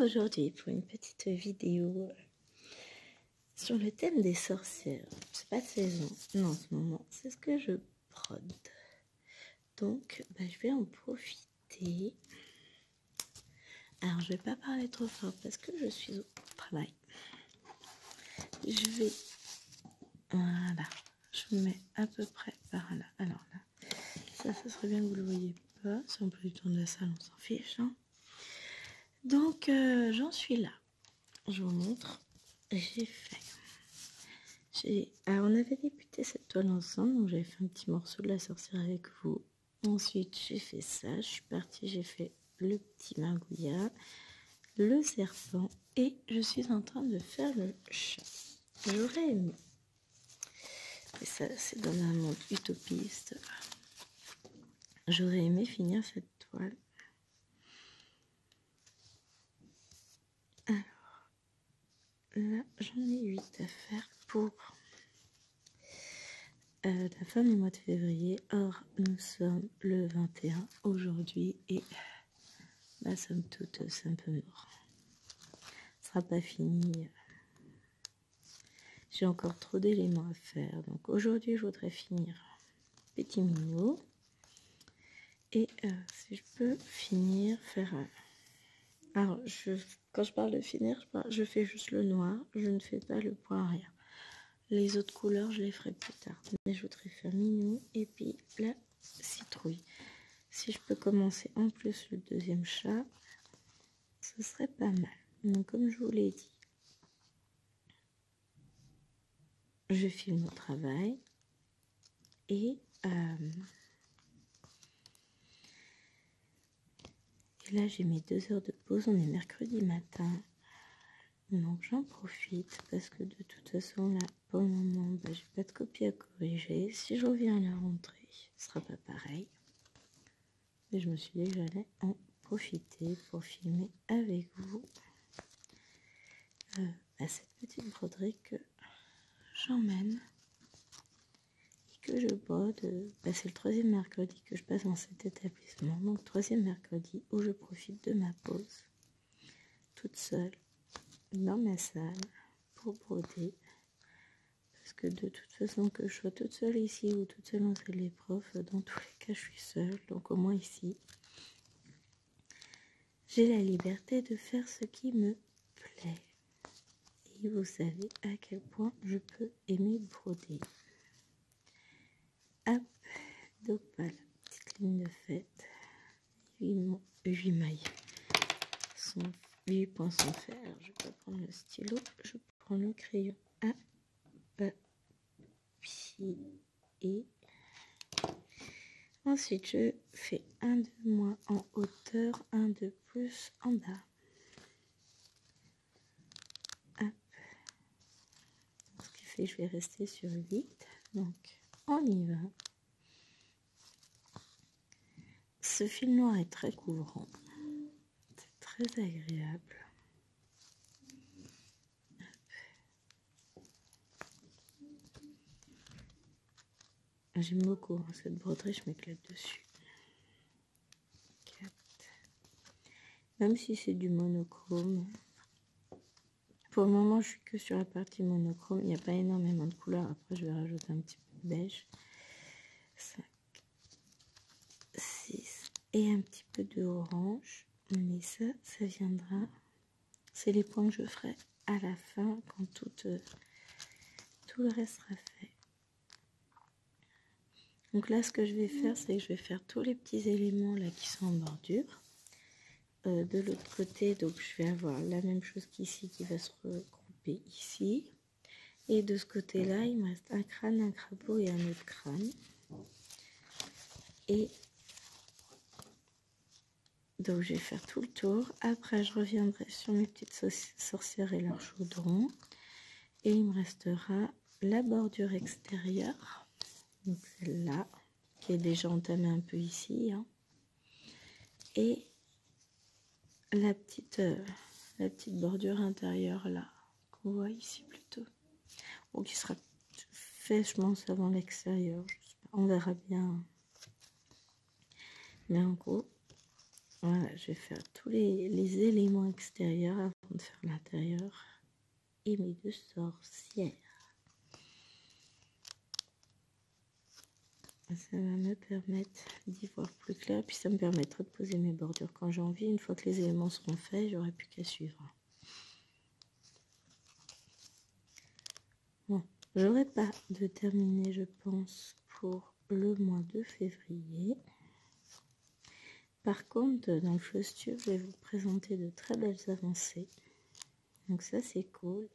aujourd'hui pour une petite vidéo sur le thème des sorcières. C'est pas de saison, non, en ce moment, c'est ce que je brode. Donc, je vais en profiter. Alors, je vais pas parler trop fort parce que je suis au travail. Je vais... Voilà, je mets à peu près par là. Alors là, ça serait bien que vous le voyez pas. C'est un peu du tour de la salle, on s'en fiche. Hein. Donc, j'en suis là. Je vous montre. J'ai fait... Alors, on avait débuté cette toile ensemble, donc j'avais fait un petit morceau de la sorcière avec vous. Ensuite, j'ai fait ça, je suis partie, j'ai fait le petit magouillat, le serpent, et je suis en train de faire le chat. J'aurais aimé, et ça c'est dans un monde utopiste, j'aurais aimé finir cette toile. Alors, là j'en ai 8 à faire pour... la fin du mois de février. Or, nous sommes le 21 aujourd'hui et somme toute, c'est un peu mort. Ce sera pas fini. J'ai encore trop d'éléments à faire. Donc aujourd'hui, je voudrais finir Petit Minou. Et si je peux finir, faire... Alors, quand je parle de finir, je fais juste le noir. Je ne fais pas le point arrière. Les autres couleurs, je les ferai plus tard. Mais je voudrais faire Minou et puis la citrouille. Si je peux commencer en plus le deuxième chat, ce serait pas mal. Donc comme je vous l'ai dit, je filme au travail et là j'ai mes 2 heures de pause. On est mercredi matin. Donc j'en profite parce que de toute façon là pour le moment j'ai pas de copie à corriger. Si je reviens à la rentrée ce sera pas pareil, mais je me suis dit que j'allais en profiter pour filmer avec vous cette petite broderie que j'emmène et que je brode. C'est le 3e mercredi que je passe dans cet établissement, donc 3e mercredi où je profite de ma pause toute seule dans ma salle pour broder. Parce que de toute façon, que je sois toute seule ici ou toute seule en salle des profs, dans tous les cas, je suis seule. Donc au moins ici, j'ai la liberté de faire ce qui me plaît. Et vous savez à quel point je peux aimer broder. Hop, donc voilà, petite ligne de fête. 8 mailles. 8 points sans fer. Je vais pas prendre le stylo, je prends le crayon à papier. Et ensuite, je fais un de moins en hauteur, un de plus en bas. Hop. Ce qui fait que je vais rester sur 8. Donc, on y va. Ce fil noir est très couvrant. C'est très agréable. J'aime beaucoup cette broderie, je m'éclate dessus. 4. Même si c'est du monochrome. Pour le moment, je suis que sur la partie monochrome. Il n'y a pas énormément de couleurs. Après, je vais rajouter un petit peu de beige. 5, 6 et un petit peu de orange. Mais ça viendra. C'est les points que je ferai à la fin quand tout le reste sera fait. Donc là, ce que je vais faire, c'est que je vais faire tous les petits éléments là qui sont en bordure. De l'autre côté, donc je vais avoir la même chose qu'ici qui va se regrouper ici. Et de ce côté-là, il me reste un crâne, un crapaud et un autre crâne. Et donc je vais faire tout le tour. Après, je reviendrai sur mes petites sorcières et leur chaudron. Et il me restera la bordure extérieure. Donc celle-là, qui est déjà entamée un peu ici. Hein. Et la petite bordure intérieure là, qu'on voit ici plutôt. Ou qui sera fait, je pense, avant l'extérieur. On verra bien. Mais en gros, Voilà, je vais faire tous les éléments extérieurs avant de faire l'intérieur et mes deux sorcières. Ça va me permettre d'y voir plus clair, puis ça me permettra de poser mes bordures quand j'ai envie. Une fois que les éléments seront faits, j'aurai plus qu'à suivre. Bon, j'aurai pas de terminer, je pense, pour le mois de février. Par contre, dans le Flowstudio, je vais vous présenter de très belles avancées. Donc ça, c'est cool.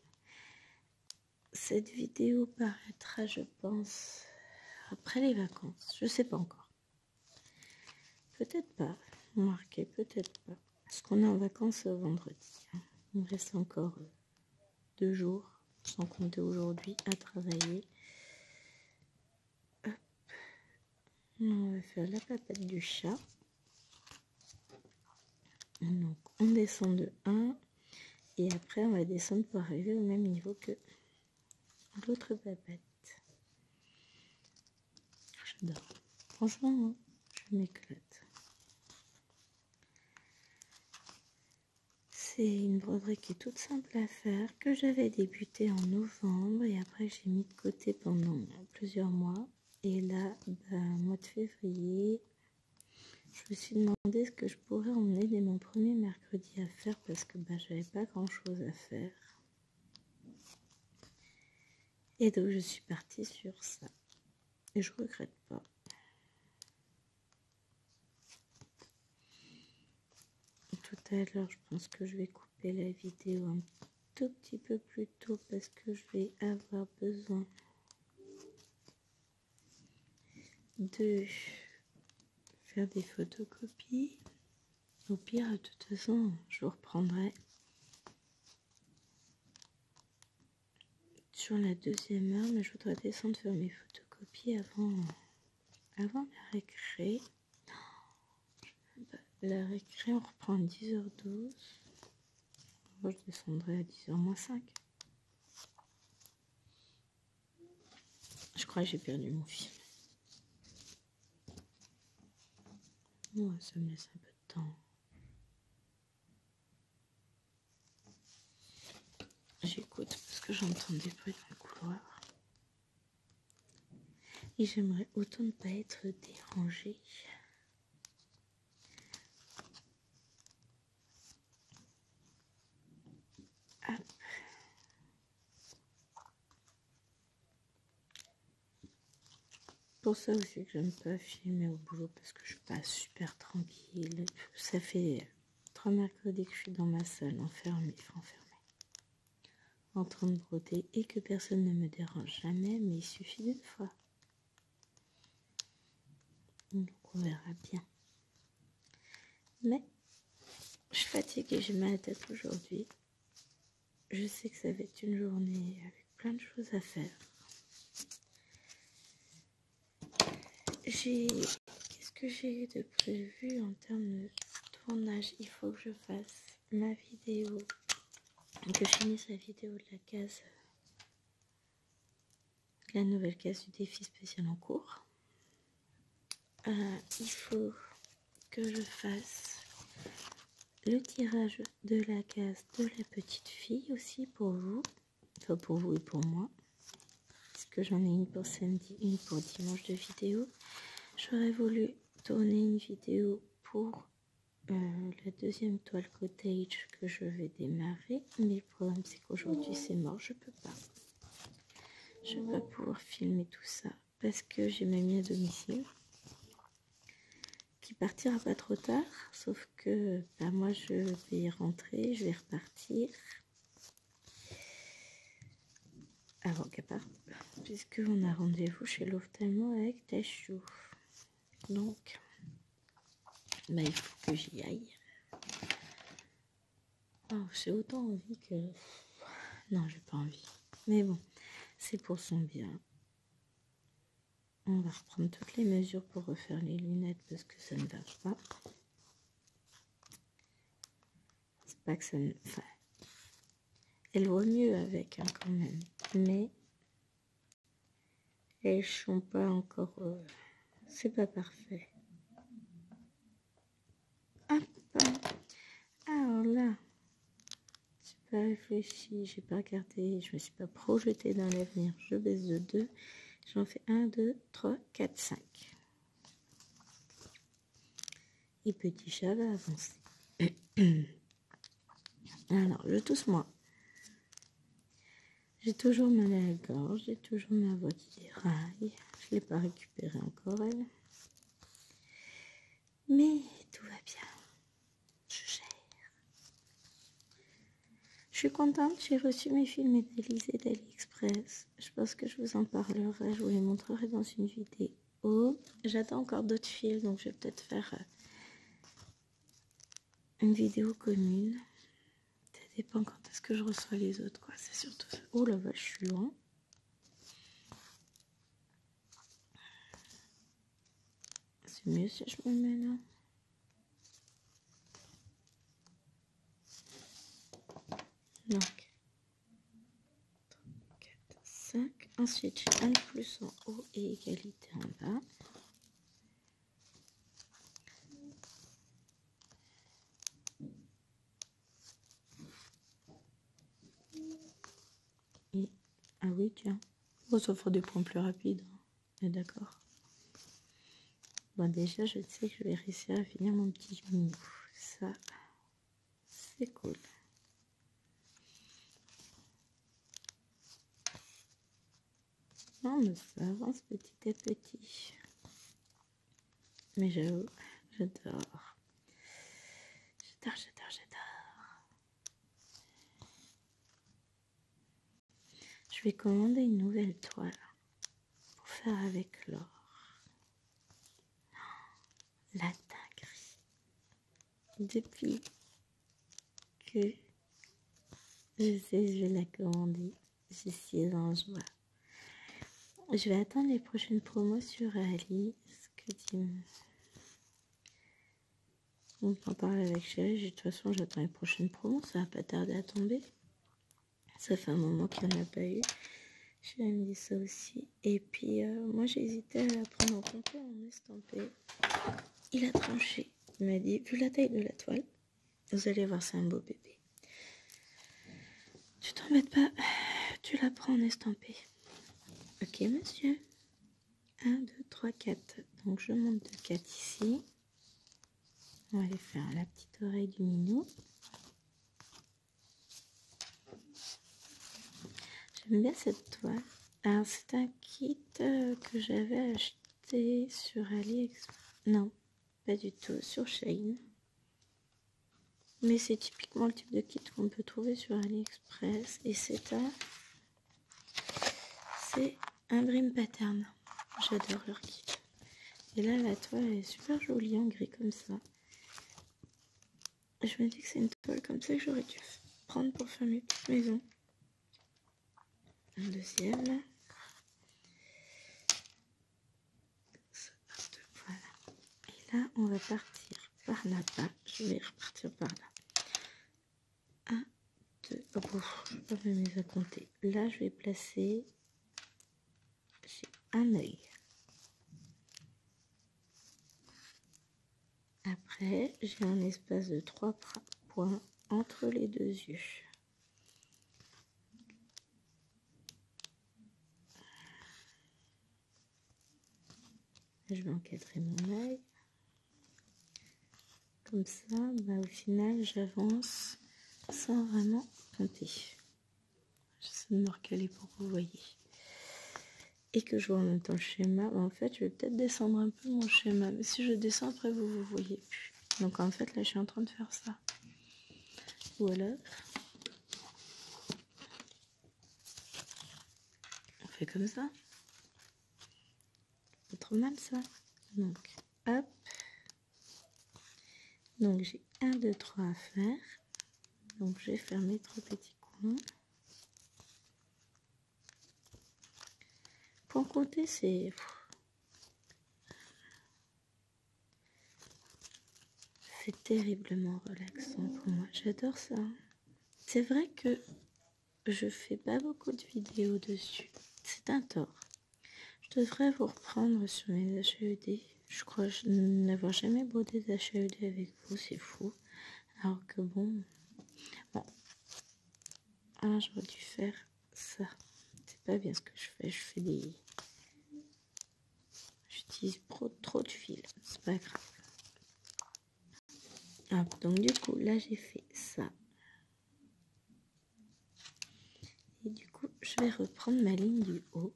Cette vidéo paraîtra, je pense, après les vacances. Je sais pas encore. Peut-être pas. Marqué, peut-être pas. Parce qu'on est en vacances vendredi. Il me reste encore 2 jours, sans compter aujourd'hui, à travailler. Hop. On va faire la papette du chat. Donc on descend de 1 et après on va descendre pour arriver au même niveau que l'autre papette. J'adore. Franchement, je m'éclate. C'est une broderie qui est toute simple à faire, que j'avais débuté en novembre et après j'ai mis de côté pendant plusieurs mois. Et là, mois de février, je me suis demandé ce que je pourrais emmener dès mon premier mercredi à faire parce que j'avais pas grand chose à faire. Et donc je suis partie sur ça. Et je regrette pas. Tout à l'heure, je pense que je vais couper la vidéo un tout petit peu plus tôt parce que je vais avoir besoin de faire des photocopies. Au pire, de toute façon, je vous reprendrai sur la 2e heure, mais je voudrais descendre faire mes photocopies avant la récré. La récré, on reprend à 10h12. Moi, je descendrai à 10h-5. Je crois que j'ai perdu mon fil. Ouais, ça me laisse un peu de temps. J'écoute parce que j'entends des bruits dans le couloir. Et j'aimerais autant ne pas être dérangée. Hop. Pour ça aussi que j'aime pas filmer au boulot parce que je suis pas super tranquille. Ça fait 3 mercredis que je suis dans ma salle enfermée, en train de broder et que personne ne me dérange jamais, mais il suffit d'une fois. Donc on verra bien. Mais je suis fatiguée, j'ai mal à la tête aujourd'hui. Je sais que ça va être une journée avec plein de choses à faire. Qu'est-ce que j'ai de prévu en termes de tournage? Il faut que je fasse ma vidéo, que je finisse la vidéo de la nouvelle case du défi spécial en cours. Il faut que je fasse le tirage de la case de la petite fille aussi pour vous, enfin pour vous et pour moi, parce que j'en ai une pour samedi, une pour dimanche de vidéo. J'aurais voulu tourner une vidéo pour la 2e toile cottage que je vais démarrer, mais le problème c'est qu'aujourd'hui c'est mort, je peux pas. Je vais pas pouvoir filmer tout ça parce que j'ai mamie à domicile qui partira pas trop tard, sauf que moi je vais y rentrer, je vais repartir avant qu'elle parte, puisqu'on a rendez-vous chez l'ophtalmo avec Tachou. Donc, il faut que j'y aille. Oh, j'ai autant envie que... Non, j'ai pas envie. Mais bon, c'est pour son bien. On va reprendre toutes les mesures pour refaire les lunettes parce que ça ne va pas. C'est pas que ça ne... Enfin, elles voient mieux avec, quand même. Mais elles sont pas encore... C'est pas parfait. Ah, pas. Alors là, j'ai pas réfléchi, j'ai pas regardé, je me suis pas projetée dans l'avenir. Je baisse de 2. J'en fais 1, 2, 3, 4, 5. Et petit chat va avancer. Alors, je tousse moi. J'ai toujours mal à la gorge, j'ai toujours ma voix qui déraille. Je ne l'ai pas récupérée encore, elle. Mais tout va bien. Je gère. Je suis contente, j'ai reçu mes fils métallisés d'AliExpress. Je pense que je vous en parlerai, je vous les montrerai dans une vidéo. J'attends encore d'autres fils, donc je vais peut-être faire une vidéo commune. Ça dépend quand est-ce que je reçois les autres, quoi. C'est surtout ça. Oh la vache, je suis loin. C'est mieux si je me mets là. Donc, 3, 4, 5. Ensuite, j'ai un de plus en haut et égalité en bas. Et, ah oui, tiens. Bon, ça fera des points plus rapides. Hein. D'accord. Bon, déjà, je sais que je vais réussir à finir mon petit mini. Ça, c'est cool. Non, mais ça avance petit à petit. Mais j'avoue, j'adore. J'adore. Je vais commander une nouvelle toile pour faire avec l'or. La dinguerie. Depuis que je sais que je vais la commander, je suis en joie. Je vais attendre les prochaines promos sur Ali. Ce que dit... On peut en parler avec Chérie. De toute façon, j'attends les prochaines promos. Ça va pas tarder à tomber. Ça fait un moment qu'il n'y en a pas eu. Chérie me dit ça aussi. Et puis, moi, j'hésitais à la prendre en compte en estampé. Il a tranché. Il m'a dit, vu la taille de la toile, vous allez voir, c'est un beau bébé. Tu t'embêtes pas, tu la prends en estampé. Ok, monsieur. 1, 2, 3, 4. Donc, je monte de 4 ici. On va aller faire la petite oreille du minou. J'aime bien cette toile. Alors, c'est un kit que j'avais acheté sur AliExpress. Non, pas du tout, sur Shein. Mais c'est typiquement le type de kit qu'on peut trouver sur AliExpress. Et c'est un Dream Pattern. J'adore leur kit. Et là, la toile est super jolie en gris comme ça. Je me dis que c'est une toile comme ça que j'aurais dû prendre pour faire mes petites maisons. Un deuxième. Voilà. Et là, on va partir par là-bas. Je vais repartir par là. 1, 2, oh, je ne peux pas me les compter. Là, je vais placer un œil. Après, j'ai un espace de 3 points entre les deux yeux. Je vais encadrer mon œil. Comme ça, au final, j'avance sans vraiment compter. J'essaie de me recaler pour que vous voyez. Et que je vois en même temps le schéma. En fait, je vais peut-être descendre un peu mon schéma. Mais si je descends, après, vous voyez plus. Donc, en fait, là, je suis en train de faire ça. Voilà. On fait comme ça. Pas trop mal, ça. Donc, hop. Donc, j'ai 1, 2, 3 à faire. Donc, je vais faire mes 3 petits coins. Pour compter, c'est terriblement relaxant pour moi. J'adore ça. C'est vrai que je fais pas beaucoup de vidéos dessus. C'est un tort. Je devrais vous reprendre sur mes HED Je crois n'avoir jamais brodé d'HAED avec vous, c'est fou. Alors que bon, ah, j'aurais dû faire ça. C'est pas bien ce que je fais. J'utilise trop de fil. C'est pas grave. Hop, donc du coup, là j'ai fait ça. Et du coup, je vais reprendre ma ligne du haut.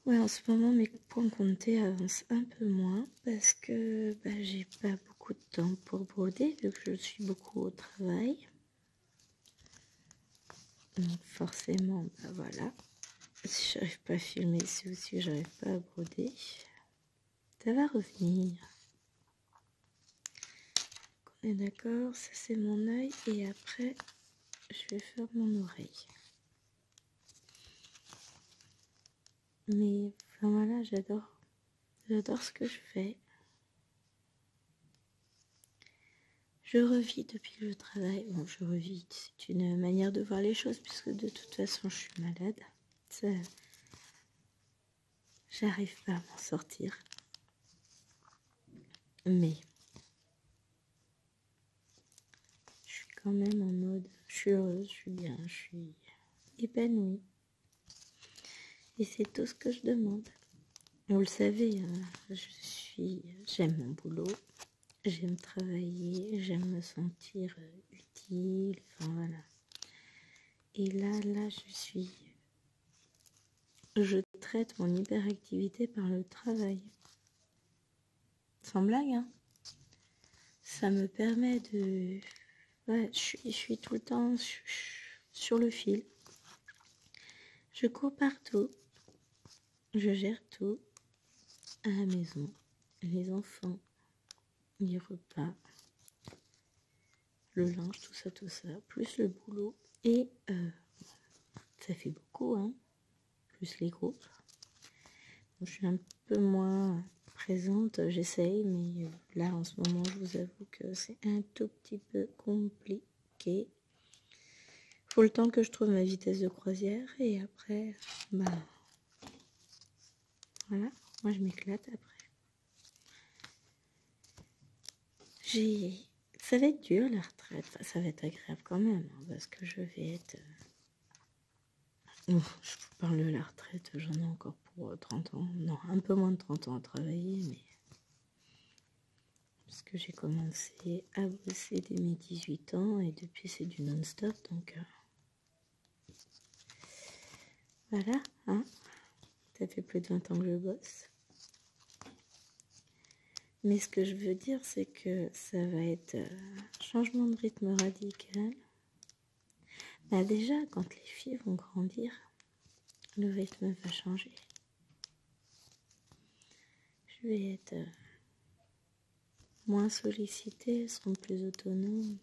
Ouais, en ce moment, mes points comptés avancent un peu moins parce que j'ai pas beaucoup de temps pour broder vu que je suis beaucoup au travail. Donc forcément, voilà. Si j'arrive pas à filmer, si aussi j'arrive pas à broder, ça va revenir. On est d'accord, ça c'est mon œil et après je vais faire mon oreille. Mais enfin voilà, j'adore ce que je fais. Je revis depuis que je travaille. Bon, je revis, c'est une manière de voir les choses puisque de toute façon je suis malade. Ça, j'arrive pas à m'en sortir. Mais je suis quand même en mode, je suis heureuse, je suis bien, je suis épanouie. Et c'est tout ce que je demande. Vous le savez, j'aime mon boulot, j'aime travailler, j'aime me sentir utile, enfin voilà. Et là, je traite mon hyperactivité par le travail. Sans blague, hein. Ça me permet de... Ouais, je suis tout le temps sur le fil. Je cours partout. Je gère tout. À la maison. Les enfants. Les repas. Le linge, tout ça. Plus le boulot. Et ça fait beaucoup, hein. Plus les groupes. Je suis un peu moins présente, j'essaye, mais là en ce moment je vous avoue que c'est un tout petit peu compliqué. Faut le temps que je trouve ma vitesse de croisière et après, voilà, moi je m'éclate après. Ça va être dur la retraite, enfin, ça va être agréable quand même, hein, parce que je vais être... je vous parle de la retraite, j'en ai encore pour 30 ans, non, un peu moins de 30 ans à travailler, mais... Parce que j'ai commencé à bosser dès mes 18 ans et depuis c'est du non-stop, donc voilà, hein. Ça fait plus de 20 ans que je bosse. Mais ce que je veux dire, c'est que ça va être un changement de rythme radical. Déjà, quand les filles vont grandir, le rythme va changer. Je vais être moins sollicitée, elles seront plus autonomes.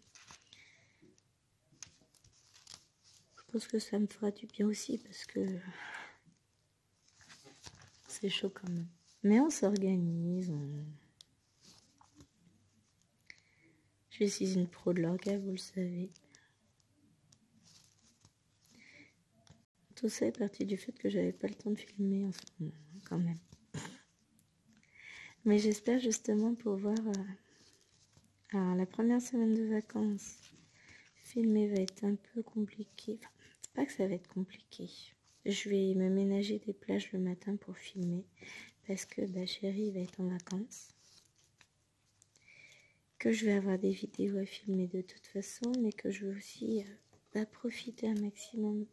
Je pense que ça me fera du bien aussi parce que c'est chaud quand même. Mais on s'organise, Je suis une pro de l'orga, vous le savez. Tout ça est parti du fait que j'avais pas le temps de filmer en ce moment, quand même. Mais j'espère justement pouvoir... Alors, la première semaine de vacances, filmer va être un peu compliqué. Enfin, c'est pas que ça va être compliqué. Je vais me ménager des plages le matin pour filmer parce que chérie va être en vacances. Que je vais avoir des vidéos à filmer de toute façon, mais que je veux aussi profiter un maximum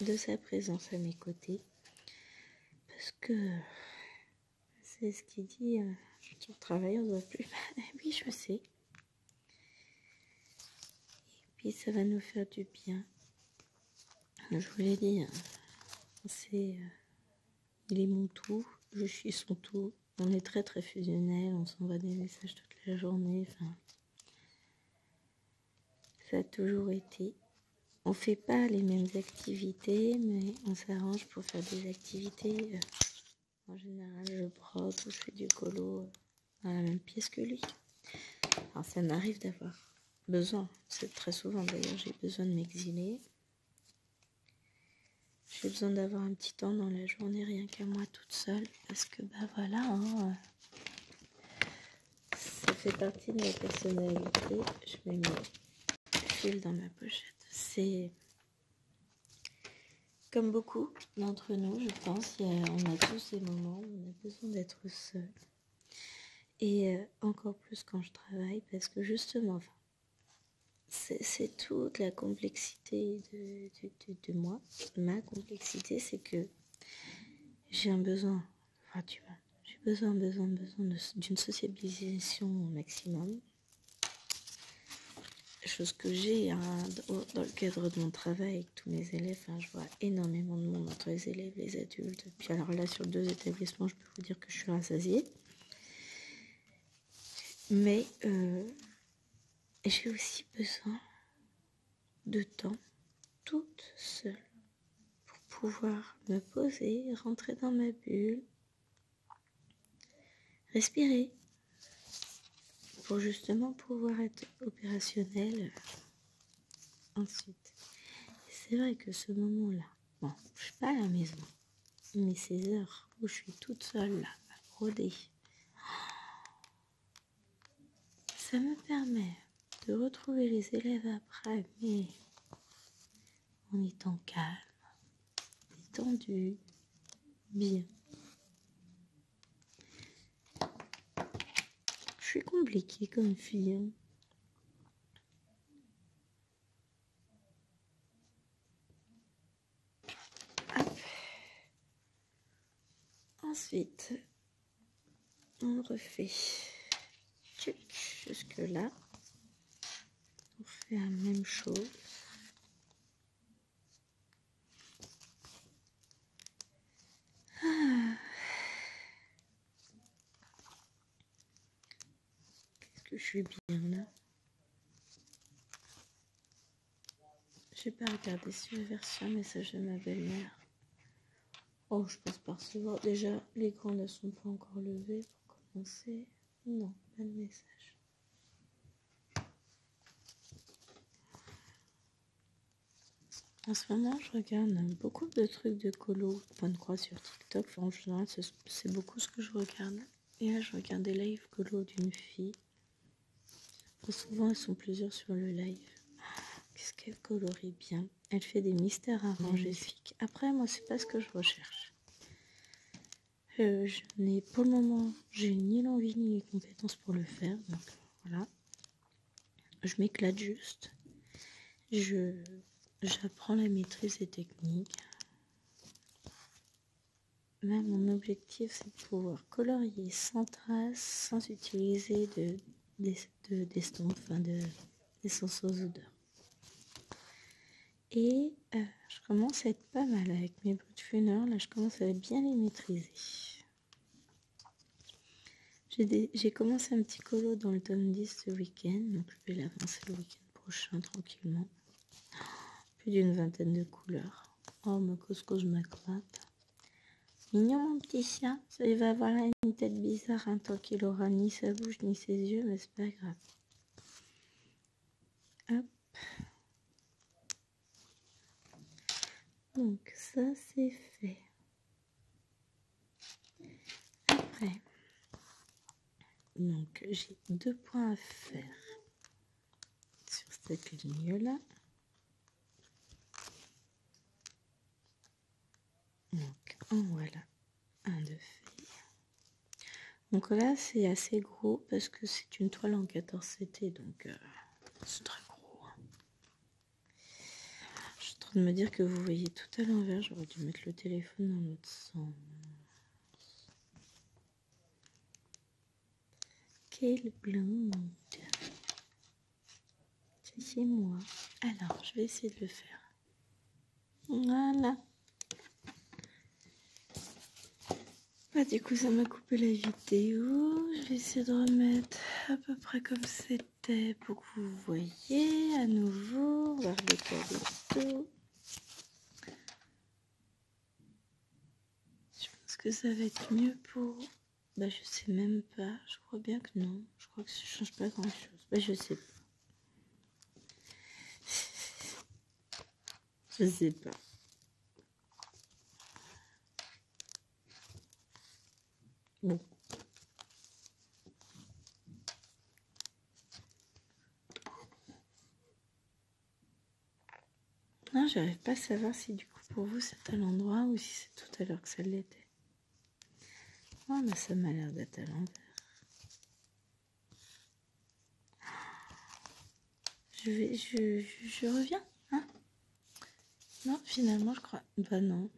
de sa présence à mes côtés. Parce que c'est ce qu'il dit, sur le travail on ne doit plus. Oui, je sais. Et puis ça va nous faire du bien. Je vous l'ai dit, il est mon tout, je suis son tout. On est très très fusionnels, on s'envoie des messages toute la journée. Enfin, ça a toujours été. On fait pas les mêmes activités, mais on s'arrange pour faire des activités. En général, je brode ou je fais du colo à la même pièce que lui. Alors ça m'arrive d'avoir besoin, c'est très souvent d'ailleurs, j'ai besoin de m'exiler. J'ai besoin d'avoir un petit temps dans la journée, rien qu'à moi toute seule, parce que bah voilà, hein, ça fait partie de ma personnalité. Je mets mes fils dans ma pochette. C'est comme beaucoup d'entre nous, je pense, on a tous des moments où on a besoin d'être seul. Et encore plus quand je travaille, parce que justement, enfin, c'est toute la complexité de moi. Ma complexité, c'est que j'ai un besoin, enfin, tu vois, j'ai besoin d'une sociabilisation au maximum. Chose que j'ai dans le cadre de mon travail avec tous mes élèves. Enfin, je vois énormément de monde entre les élèves et les adultes. Puis alors là, sur 2 établissements, je peux vous dire que je suis rassasiée. Mais j'ai aussi besoin de temps toute seule pour pouvoir me poser, rentrer dans ma bulle, respirer, pour justement pouvoir être opérationnelle ensuite. Et c'est vrai que ce moment-là, bon, je suis pas à la maison, mais ces heures où je suis toute seule là, à broder, ça me permet de retrouver les élèves après, mais en étant calme, détendu, bien. Je suis compliquée comme fille. Hein. Ensuite, on refait jusque là. On fait la même chose. Qu'est-ce que je suis bien là. J'ai pas regardé si j'avais reçu un message de ma belle-mère. Oh, je pense pas recevoir. Déjà, l'écran ne sont pas encore levés pour commencer. Non, pas de message. En ce moment, je regarde beaucoup de trucs de colo, point de croix sur TikTok. Enfin, en général, c'est beaucoup ce que je regarde. Et là, je regarde des lives colo d'une fille. Enfin, souvent, elles sont plusieurs sur le live. Qu'est-ce qu'elle colorie bien. Elle fait des mystères arrangés. Après, moi, c'est pas ce que je recherche. Je n'ai, pour le moment, j'ai ni l'envie ni les compétences pour le faire. Donc, voilà. Je m'éclate juste. J'apprends la maîtrise des techniques. Là, mon objectif, c'est de pouvoir colorier sans trace, sans utiliser d'estampes, enfin d'essence aux odeurs. Et je commence à être pas mal avec mes Brutfuner. Là, je commence à bien les maîtriser. J'ai commencé un petit colo dans le tome 10 ce week-end, donc je vais l'avancer le week-end prochain tranquillement. Plus d'une 20aine de couleurs. Oh, ma couscous, ma crotte. Mignon mon petit chien, ça il va avoir une tête bizarre tant qu'il aura ni sa bouche ni ses yeux, mais c'est pas grave. Hop. Donc ça c'est fait. Après, donc j'ai 2 points à faire sur cette ligne là. Donc en voilà un de fait. Donc là c'est assez gros parce que c'est une toile en 14 CT, donc c'est très gros. Je suis en train de me dire que vous voyez tout à l'envers, j'aurais dû mettre le téléphone dans l'autre sens. Quelle blonde! C'est chez moi. Alors, je vais essayer de le faire. Voilà. Bah, du coup, ça m'a coupé la vidéo. Je vais essayer de remettre à peu près comme c'était pour que vous voyez à nouveau. On va redécaler tout. Je pense que ça va être mieux pour... Bah, je sais même pas. Je crois bien que non. Je crois que ça change pas grand chose. Bah, je sais pas. Je sais pas. Bon. Non, j'arrive pas à savoir si du coup pour vous c'est à l'endroit ou si c'est tout à l'heure que ça l'était. Oh, mais ça m'a l'air d'être à l'envers. Je reviens, hein? Non, finalement, je crois... Bah non.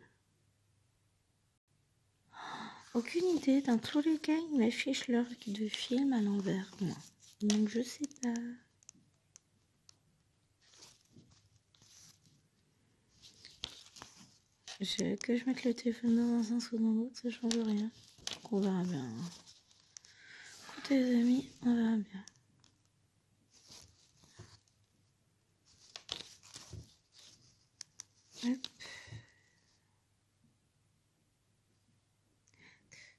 Aucune idée. Dans tous les cas, il m'affiche l'heure de film à l'envers, moi. Donc, je sais pas. Que je mette le téléphone dans un sens ou dans l'autre, ça change rien. Donc, on verra bien. Écoutez, les amis, on verra bien. Hop.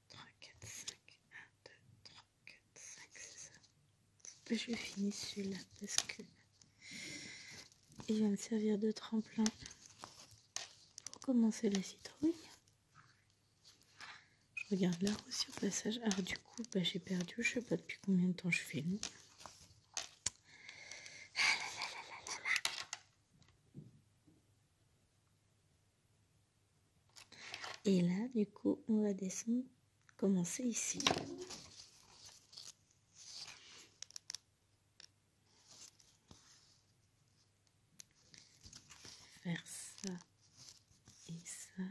3, 4, 5. 1, 2, 3, 4, 5, c'est ça. Je finis celui-là parce que il va me servir de tremplin pour commencer la citrouille. Je regarde l'heure aussi au passage. Alors du coup, j'ai perdu, je sais pas depuis combien de temps je filme. Et là, du coup, on va descendre, commencer ici. Faire ça et ça.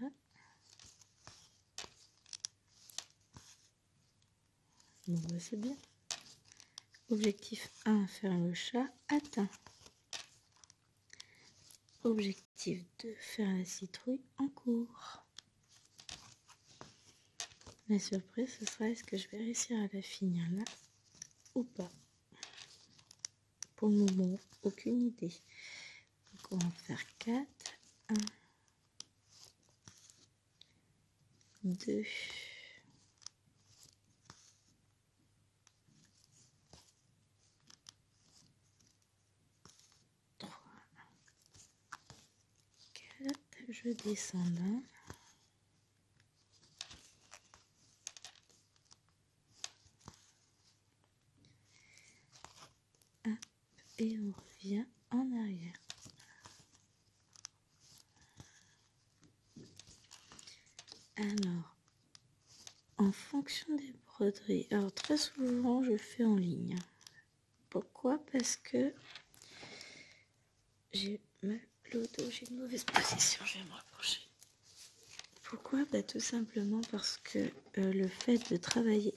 Bon, bah, c'est bien. Objectif 1, faire le chat, atteint. Objectif 2, faire la citrouille en cours. La surprise, ce sera est-ce que je vais réussir à la finir là ou pas. Pour le moment, aucune idée. Donc on va faire 4, 1, 2, 3, 4, je descends là. Et on revient en arrière. Alors, en fonction des broderies, alors très souvent je fais en ligne. Pourquoi? Parce que j'ai mal au dos, j'ai une mauvaise position, je vais me rapprocher. Pourquoi? Tout simplement parce que le fait de travailler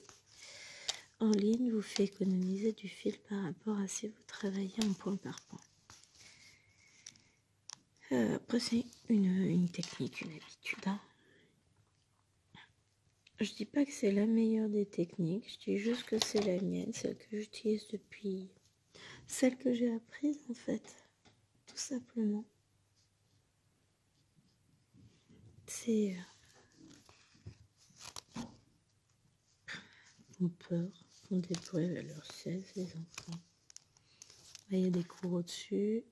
en ligne vous fait économiser du fil par rapport à si vous travaillez en point par point. Après c'est une technique, une habitude. Hein. Je dis pas que c'est la meilleure des techniques, je dis juste que c'est la mienne, celle que j'utilise depuis, celle que j'ai apprise en fait, tout simplement. C'est ont peur, font des bruits à leur chaise, les enfants. Là, il y a des cours au-dessus,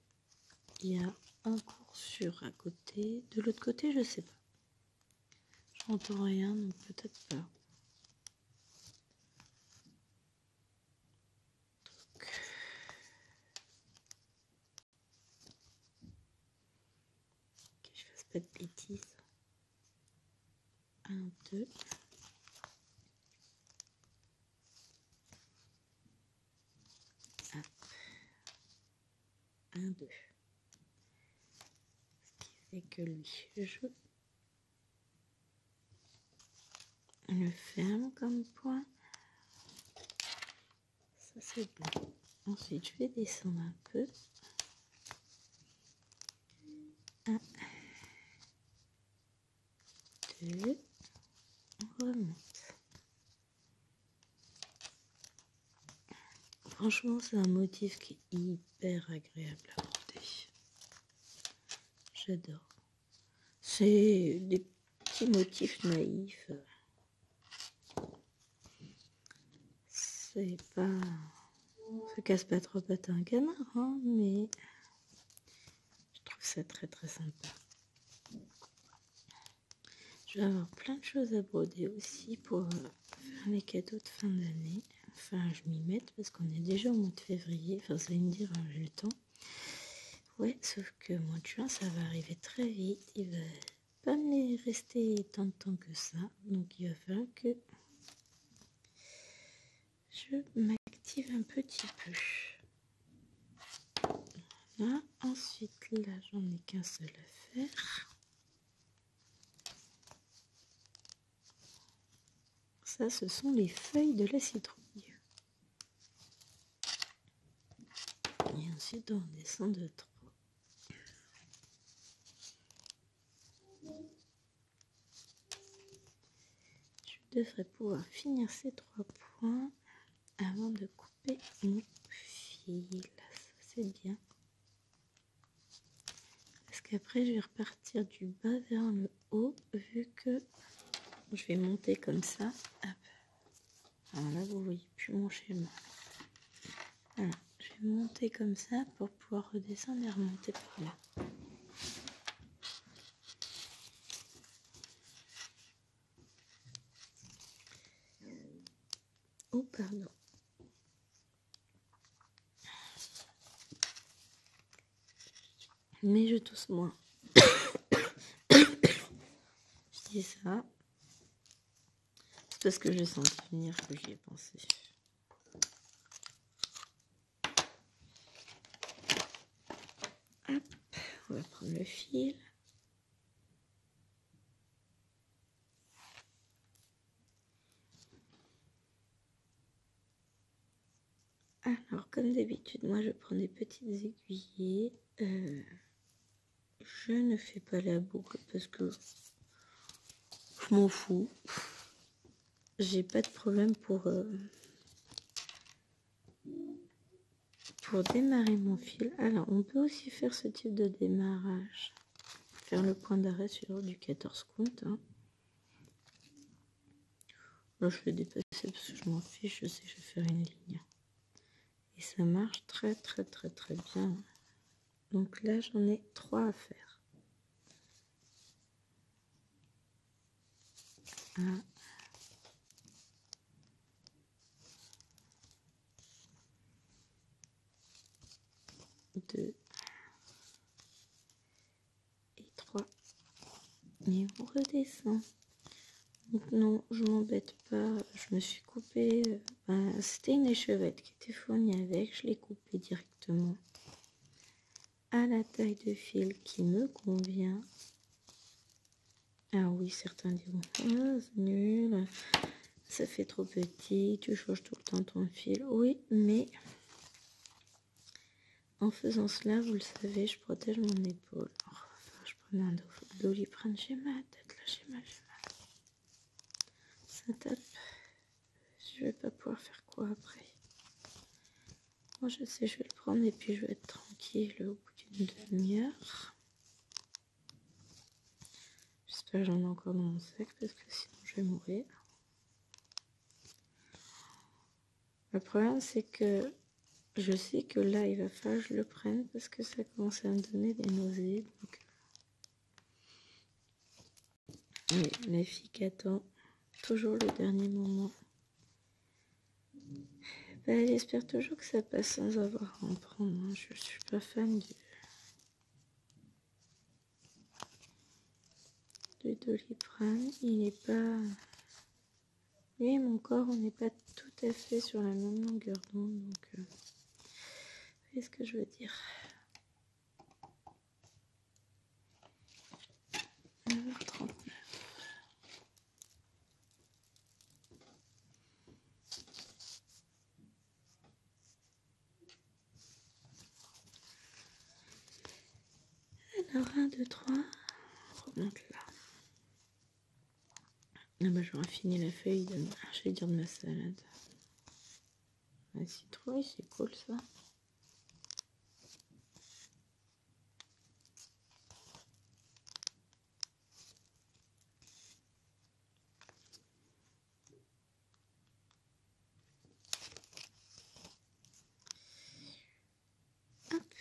il y a un cours sur à côté, de l'autre côté je sais pas. J'entends rien, donc peut-être pas. Donc, que je fasse pas de bêtises. 1, 2. Hop. 1, 2. Ce qui fait que lui, je le ferme comme point. Ça c'est bon. Ensuite, je vais descendre un peu. 1, 2. On remonte. Franchement, c'est un motif qui est hyper agréable à porter. J'adore. C'est des petits motifs naïfs. C'est pas... Ça casse pas trop pattes à un canard, hein, mais je trouve ça très très sympa. Je vais avoir plein de choses à broder aussi pour faire dans les cadeaux de fin d'année. Enfin, je m'y mette parce qu'on est déjà au mois de février. Enfin, vous allez me dire, j'ai le temps. Ouais, sauf que mois de juin, ça va arriver très vite. Il va pas me rester tant de temps que ça. Donc, il va falloir que je m'active un petit peu. Voilà. Ensuite, là, j'en ai qu'un seul à faire. Ça, ce sont les feuilles de la citrouille. Et ensuite, on descend de 3. Je devrais pouvoir finir ces 3 points avant de couper mon fil. Ça, c'est bien. Parce qu'après, je vais repartir du bas vers le haut, vu que je vais monter comme ça. Hop. Alors là, vous voyez plus mon schéma. Voilà, je vais monter comme ça pour pouvoir redescendre et remonter par là. Oh, pardon. Mais je tousse moins. Je dis ça. C'est parce que je sens venir que j'y ai pensé. Hop, on va prendre le fil. Alors, comme d'habitude, moi je prends des petites aiguillées. Je ne fais pas la boucle parce que je m'en fous. J'ai pas de problème pour démarrer mon fil. Alors, on peut aussi faire ce type de démarrage. Faire le point d'arrêt sur du 14 compte. Hein. Là, je vais dépasser parce que je m'en fiche. Je sais que je vais faire une ligne. Et ça marche très bien. Donc là, j'en ai 3 à faire. 1, 2 et 3. Et on redescend. Donc non, je m'embête pas. Je me suis coupée. C'était une échevette qui était fournie avec. Je l'ai coupée directement à la taille de fil qui me convient. Ah oui, certains diront ah, c'est nul, ça fait trop petit, tu changes tout le temps ton fil. Oui, mais en faisant cela, vous le savez, je protège mon épaule. Enfin, je prends un Doliprane, j'ai ma tête, là, j'ai mal. Ça tape. Je vais pas pouvoir faire quoi après. Moi, je sais, je vais le prendre et puis je vais être tranquille au bout d'une demi-heure. J'espère que j'en ai encore dans mon sac parce que sinon je vais mourir. Le problème, c'est que je sais que là, il va falloir que je le prenne parce que ça commence à me donner des nausées. Donc... Oui, la fille qui attend toujours le dernier moment. Ben, j'espère toujours que ça passe sans avoir à en prendre. Je suis pas fan du Doliprane. Il n'est pas... Lui et mon corps, on n'est pas tout à fait sur la même longueur d'onde. Donc, vous voyez ce que je veux dire. 9h39. Alors, 1, 2, 3, on remonte là. Ah bah, j'aurais fini la feuille de... Je vais dire de ma salade. La citrouille, c'est cool ça. Hop.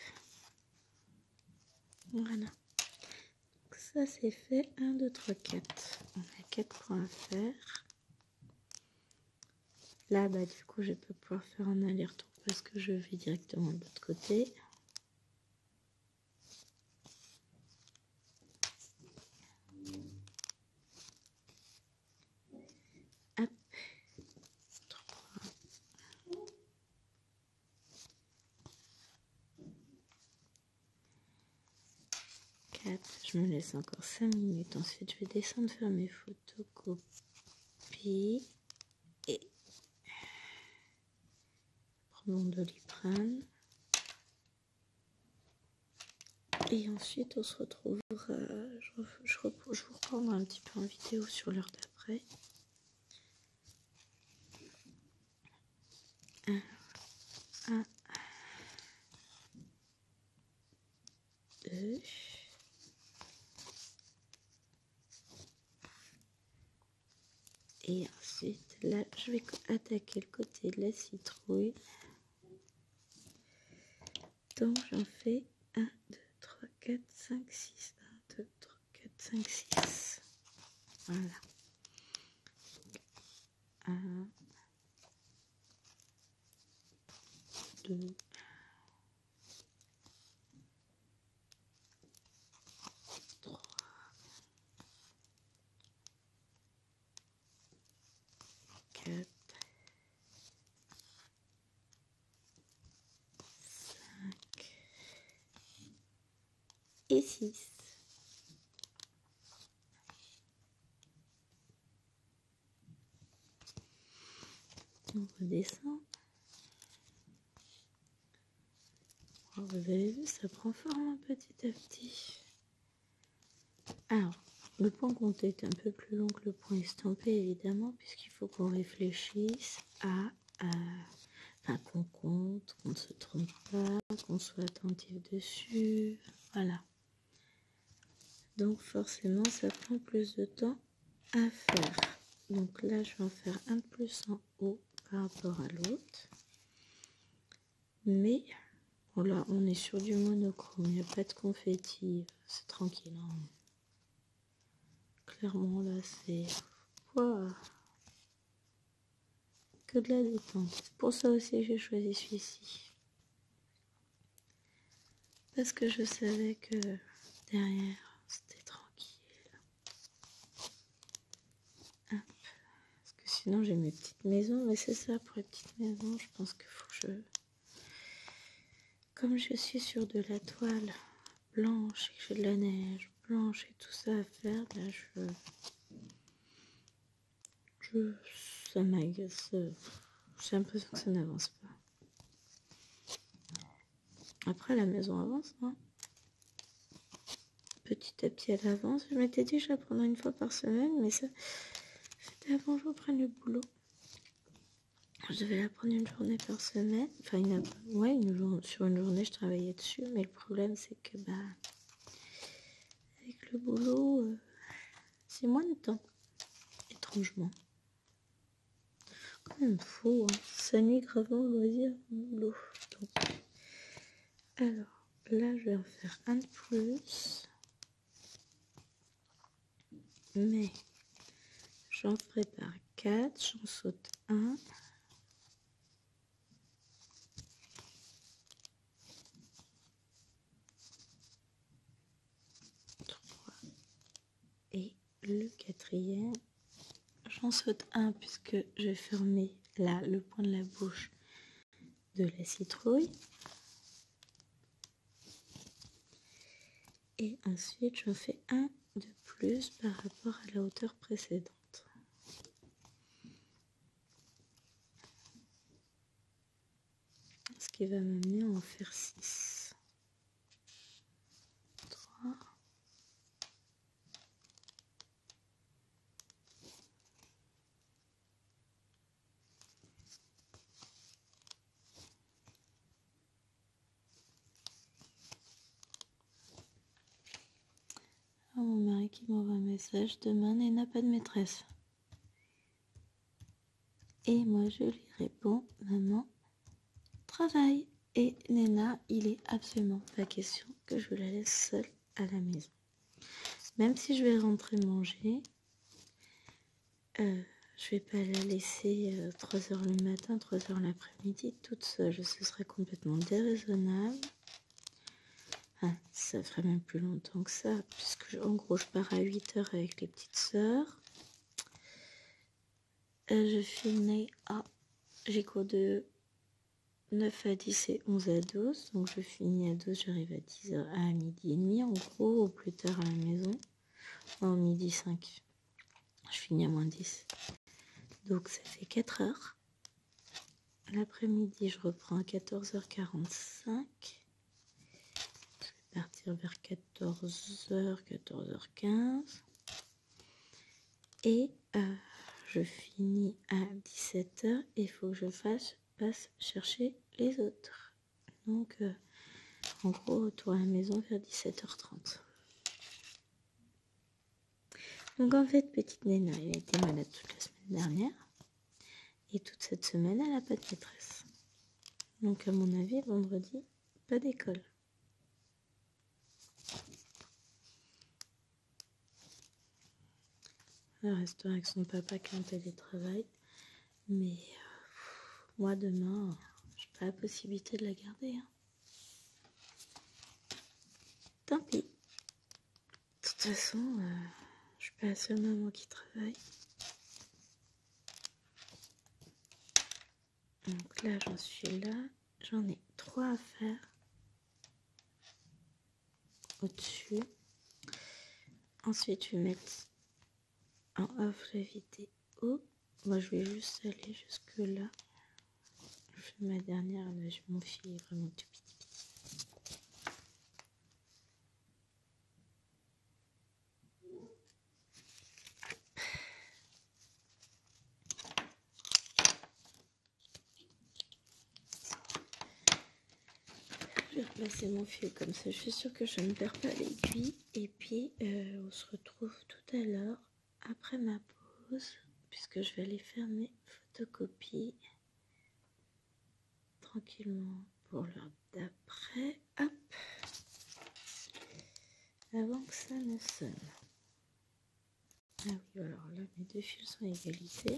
Voilà. Donc ça c'est fait. 1, 2, 3, 4. On a 4 points à faire. Là, bah, du coup, je peux pouvoir faire un aller-retour parce que je vais directement de l'autre côté. Hop. 3. 4. Je me laisse encore 5 minutes. Ensuite, je vais descendre faire mes photocopies. Et prendre mon Doliprane. Et ensuite, on se retrouvera. Je vous reprendrai un petit peu en vidéo sur l'heure d'après. Alors, 1, 2. Et ensuite, là, je vais attaquer le côté de la citrouille. Donc, j'en fais 1, 2, 3, 4, 5, 6. 1, 2, 3, 4, 5, 6. Voilà. 1, 2, 3, 4, 5 et 6. On redescend. Alors, vous avez vu, ça prend forme petit à petit. Alors, le point compté est un peu plus long que le point estampé, évidemment, puisqu'il faut qu'on réfléchisse enfin, qu'on compte, qu'on ne se trompe pas, qu'on soit attentif dessus. Voilà. Donc, forcément, ça prend plus de temps à faire. Donc là, je vais en faire un de plus en haut par rapport à l'autre. Mais, voilà, on est sur du monochrome, il n'y a pas de confetti, c'est tranquille. Hein. Clairement, là, c'est que de la détente. C'est pour ça aussi que j'ai choisi celui-ci. Parce que je savais que derrière, c'était tranquille. Hop. Parce que sinon, j'ai mes petites maisons. Mais c'est ça, pour les petites maisons, je pense qu'il faut que je... Comme je suis sur de la toile blanche et que j'ai de la neige blanche et tout ça à faire, là, ça m'agace. J'ai l'impression que ça n'avance pas. Après, la maison avance, hein. Petit à petit, elle avance. Je m'étais dit que je la prendrais une fois par semaine, mais ça, c'était avant que je reprenne le boulot. Je devais la prendre une journée par semaine. Enfin, sur une journée, je travaillais dessus, mais le problème, c'est que, avec le boulot, c'est moins de temps, étrangement. Quand même fou, hein. Ça nuit gravement au loisir, mon boulot. Donc, alors, là, je vais en faire un de plus. Mais, j'en prépare 4, j'en saute 1. Et le quatrième, j'en saute un puisque je vais fermer là le point de la bouche de la citrouille. Et ensuite, j'en fais un de plus par rapport à la hauteur précédente. Ce qui va m'amener à en faire 6. 3. Mon mari qui m'envoie un message, demain n'a pas de maîtresse. Et moi je lui réponds, maman, travaille. Et Néna, il est absolument pas question que je la laisse seule à la maison. Même si je vais rentrer manger, je vais pas la laisser 3 heures le matin, 3 heures l'après-midi toute seule. Ce serait complètement déraisonnable. Ah, ça ferait même plus longtemps que ça, puisque en gros je pars à 8 heures avec les petites sœurs. Je finis à... J'ai cours de 9 à 10 et 11 à 12. Donc je finis à 12, j'arrive à 10 heures, à midi et demi en gros, ou plus tard à la maison. En midi 5. Je finis à moins 10. Donc ça fait 4 heures. L'après-midi, je reprends à 14h45. Je vais partir vers 14h, 14h15. Et je finis à 17h et il faut que je passe chercher les autres. Donc, en gros, retour à la maison vers 17h30. Donc, en fait, petite Néna, elle a été malade toute la semaine dernière. Et toute cette semaine, elle n'a pas de maîtresse. Donc, à mon avis, vendredi, pas d'école. Elle restera avec son papa qui est en télétravail. Mais moi, demain, j'ai pas la possibilité de la garder. Hein. Tant pis. De toute façon, je suis pas la seule maman qui travaille. Donc là, j'en suis là. J'en ai 3 à faire. Au-dessus. Ensuite, je vais mettre en off la vidéo. Moi, je vais juste aller jusque là. Je fais ma dernière. Là, mon fil est vraiment tout petit. Je vais replacer mon fil comme ça. Je suis sûre que je ne perds pas l'aiguille. Et puis, on se retrouve tout à l'heure après ma pause. Puisque je vais aller faire mes photocopies tranquillement pour l'heure d'après. Hop. Avant que ça ne sonne. Ah oui, alors là, mes 2 fils sont égalisés.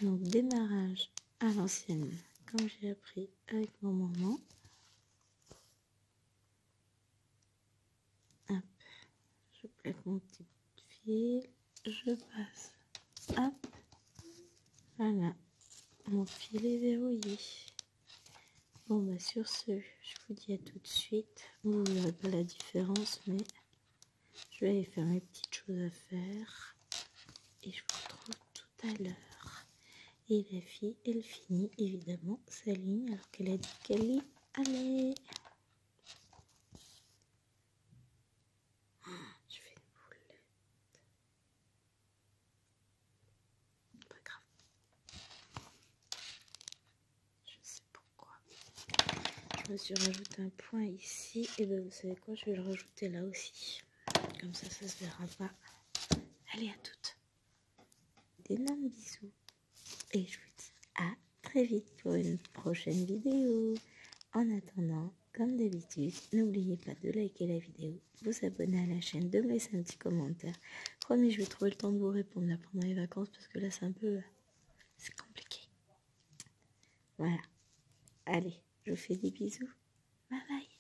Donc, démarrage à l'ancienne, comme j'ai appris avec mon maman. Hop, je plaque mon petit fil, je passe. Hop, voilà, mon fil est verrouillé. Bon, bah sur ce, je vous dis à tout de suite. Vous ne verrez pas la différence, mais je vais aller faire mes petites choses à faire. Et je vous retrouve tout à l'heure. Et la fille, elle finit évidemment sa ligne alors qu'elle a dit qu'elle y allait. Je fais une boulette. Pas grave. Je sais pourquoi. Je me suis rajouté un point ici. Et ben vous savez quoi, je vais le rajouter là aussi. Comme ça, ça se verra pas. Allez, à toutes. D'énormes bisous. Et je vous dis à très vite pour une prochaine vidéo. En attendant, comme d'habitude, n'oubliez pas de liker la vidéo, vous abonner à la chaîne, de me laisser un petit commentaire. Promis, je vais trouver le temps de vous répondre là pendant les vacances parce que là c'est un peu... c'est compliqué. Voilà. Allez, je vous fais des bisous. Bye bye.